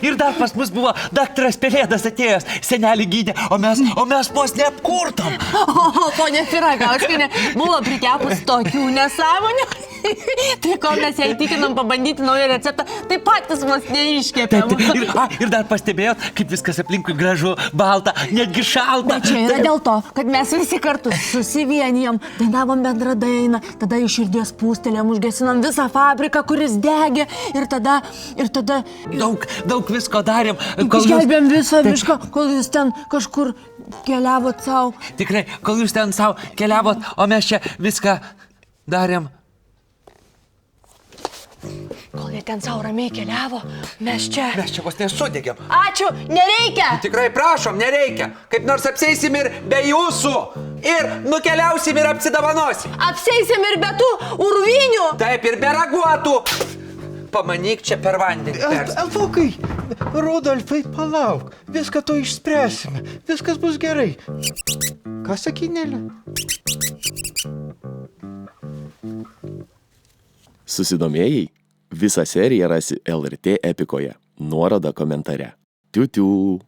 Ir dar pas mus buvo daktaras Pelėdas atėjęs, senelį gydė, o mes vos neapkurtom. O, ponė Piragauskienė, buvo prikepus tokių nesąmonių. Tai kol mes ją įtikinom pabandyti naują receptą, tai patys vos neiškėpėm. Ir dar pastebėjot, kaip viskas aplinkui gražu, balta, netgi šalta. Bet čia yra dėl to, kad mes visi kartu susivienijom, dainavom bendrą dainą, tada iš širdies pūstelėm, užgesinom visą fabriką, kuris degė ir tada... Daug visko darėm. Išgelbėm visą mišką, kol jūs ten kažkur keliavot savo. Tikrai, kol jūs ten savo keliavot, o mes čia viską darėm. Kol jie ten savo ramiai keliavo, mes čia vos nesudegėm. Ačiū, nereikia! Tikrai prašom, nereikia. Kaip nors apseisim ir be jūsų. Ir nukeliausim ir apsidavanosim. Apseisim ir be tų urvinių. Taip, ir be raguotų. Pamanyk čia per vandenį. Elfukai, Rudolfai, palauk. Viską to išspręsime. Viskas bus gerai. Ką sakinėlė? Susidomėjai? Visą seriją rasi LRT Epikoje. Nuoroda komentare. Tiu-tiu.